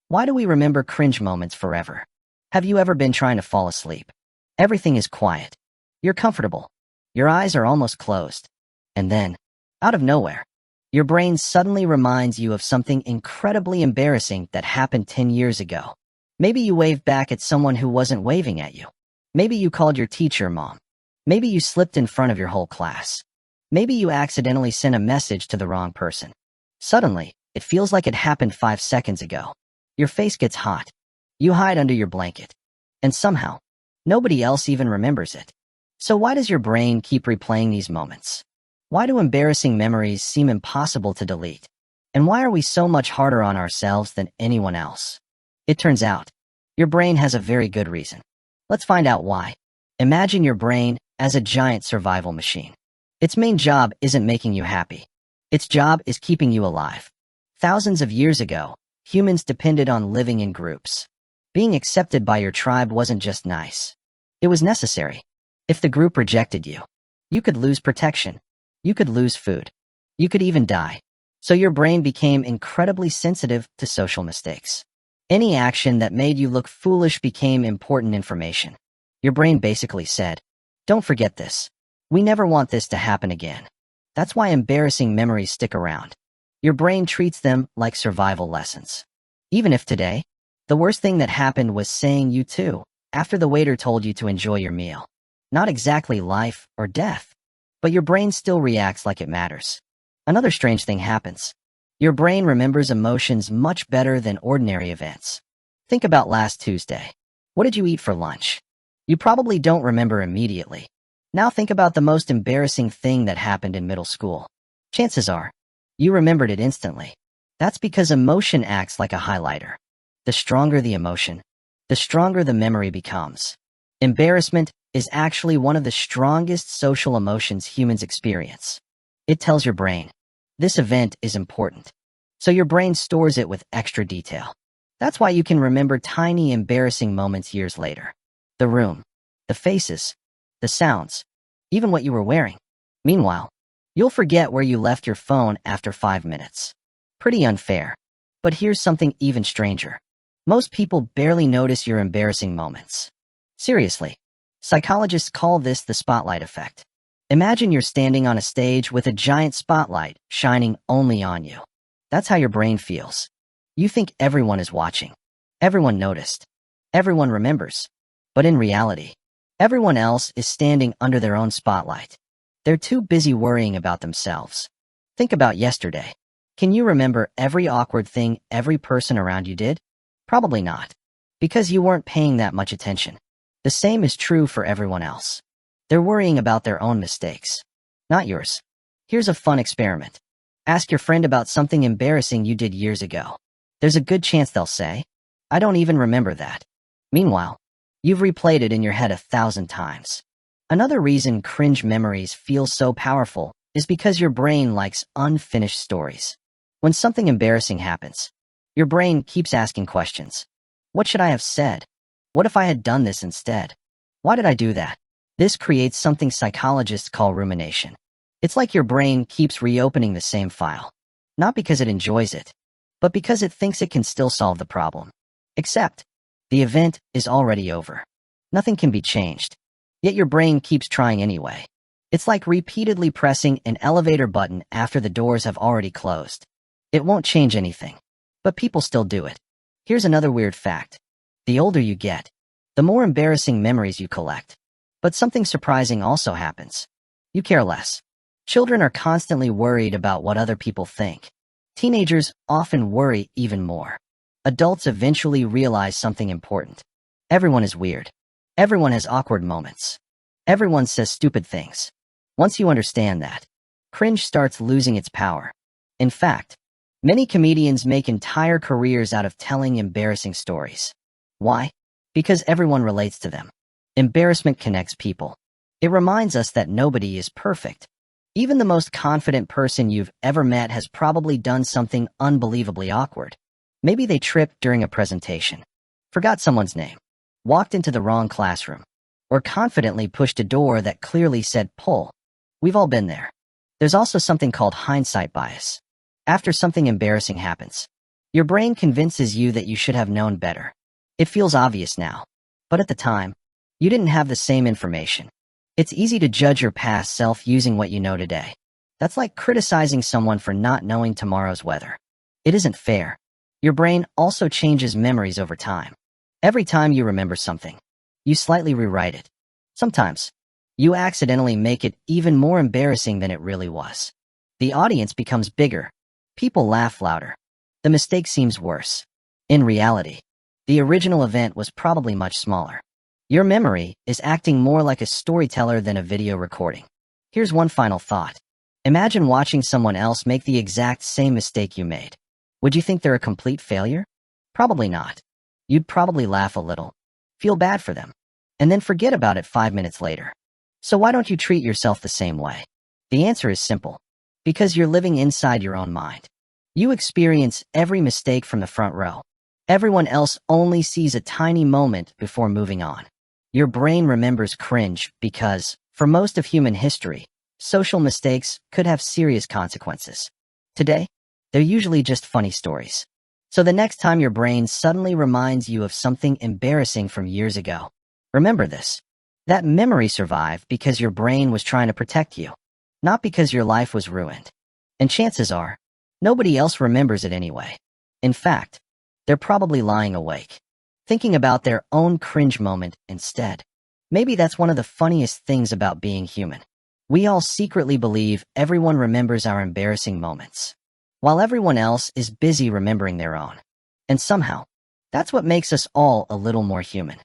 Why do we remember cringe moments forever? Have you ever been trying to fall asleep? Everything is quiet. You're comfortable. Your eyes are almost closed. And then, out of nowhere, your brain suddenly reminds you of something incredibly embarrassing that happened 10 years ago. Maybe you waved back at someone who wasn't waving at you. Maybe you called your teacher mom. Maybe you slipped in front of your whole class. Maybe you accidentally sent a message to the wrong person. Suddenly, it feels like it happened 5 seconds ago. Your face gets hot. You hide under your blanket. And somehow, nobody else even remembers it. So why does your brain keep replaying these moments? Why do embarrassing memories seem impossible to delete? And why are we so much harder on ourselves than anyone else? It turns out, your brain has a very good reason. Let's find out why. Imagine your brain as a giant survival machine. Its main job isn't making you happy. Its job is keeping you alive. Thousands of years ago, humans depended on living in groups. Being accepted by your tribe wasn't just nice. It was necessary. If the group rejected you, you could lose protection. You could lose food. You could even die. So your brain became incredibly sensitive to social mistakes. Any action that made you look foolish became important information. Your brain basically said, "Don't forget this. We never want this to happen again." That's why embarrassing memories stick around. Your brain treats them like survival lessons. Even if today, the worst thing that happened was saying you too, after the waiter told you to enjoy your meal. Not exactly life or death, but your brain still reacts like it matters. Another strange thing happens. Your brain remembers emotions much better than ordinary events. Think about last Tuesday. What did you eat for lunch? You probably don't remember immediately. Now think about the most embarrassing thing that happened in middle school. Chances are, you remembered it instantly. That's because emotion acts like a highlighter. The stronger the emotion, the stronger the memory becomes. Embarrassment is actually one of the strongest social emotions humans experience. It tells your brain, this event is important. So your brain stores it with extra detail. That's why you can remember tiny embarrassing moments years later. The room, the faces, the sounds, even what you were wearing. Meanwhile, you'll forget where you left your phone after 5 minutes. Pretty unfair. But here's something even stranger. Most people barely notice your embarrassing moments. Seriously, psychologists call this the spotlight effect. Imagine you're standing on a stage with a giant spotlight shining only on you. That's how your brain feels. You think everyone is watching. Everyone noticed. Everyone remembers. But in reality, everyone else is standing under their own spotlight. They're too busy worrying about themselves. Think about yesterday. Can you remember every awkward thing every person around you did? Probably not. Because you weren't paying that much attention. The same is true for everyone else. They're worrying about their own mistakes, not yours. Here's a fun experiment. Ask your friend about something embarrassing you did years ago. There's a good chance they'll say, "I don't even remember that." Meanwhile, you've replayed it in your head 1,000 times. Another reason cringe memories feel so powerful is because your brain likes unfinished stories. When something embarrassing happens, your brain keeps asking questions. What should I have said? What if I had done this instead? Why did I do that? This creates something psychologists call rumination. It's like your brain keeps reopening the same file. Not because it enjoys it, but because it thinks it can still solve the problem. Except, the event is already over. Nothing can be changed. Yet your brain keeps trying anyway. It's like repeatedly pressing an elevator button after the doors have already closed. It won't change anything, but people still do it. Here's another weird fact. The older you get, the more embarrassing memories you collect. But something surprising also happens. You care less. Children are constantly worried about what other people think. Teenagers often worry even more. Adults eventually realize something important. Everyone is weird. Everyone has awkward moments. Everyone says stupid things. Once you understand that, cringe starts losing its power. In fact, many comedians make entire careers out of telling embarrassing stories. Why? Because everyone relates to them. Embarrassment connects people. It reminds us that nobody is perfect. Even the most confident person you've ever met has probably done something unbelievably awkward. Maybe they tripped during a presentation, forgot someone's name, walked into the wrong classroom, or confidently pushed a door that clearly said pull. We've all been there. There's also something called hindsight bias. After something embarrassing happens, Your brain convinces you that you should have known better. It feels obvious now, but at the time, you didn't have the same information. It's easy to judge your past self using what you know today. That's like criticizing someone for not knowing tomorrow's weather. It isn't fair. Your brain also changes memories over time. Every time you remember something, you slightly rewrite it. Sometimes, you accidentally make it even more embarrassing than it really was. The audience becomes bigger. People laugh louder. The mistake seems worse. In reality, the original event was probably much smaller. Your memory is acting more like a storyteller than a video recording. Here's one final thought. Imagine watching someone else make the exact same mistake you made. Would you think they're a complete failure? Probably not. You'd probably laugh a little, feel bad for them, and then forget about it 5 minutes later. So why don't you treat yourself the same way? The answer is simple. Because you're living inside your own mind. You experience every mistake from the front row. Everyone else only sees a tiny moment before moving on. Your brain remembers cringe because, for most of human history, social mistakes could have serious consequences. Today, they're usually just funny stories. So the next time your brain suddenly reminds you of something embarrassing from years ago, remember this. That memory survived because your brain was trying to protect you, not because your life was ruined. And chances are, nobody else remembers it anyway. In fact, they're probably lying awake, thinking about their own cringe moment instead. Maybe that's one of the funniest things about being human. We all secretly believe everyone remembers our embarrassing moments, while everyone else is busy remembering their own. And somehow, that's what makes us all a little more human.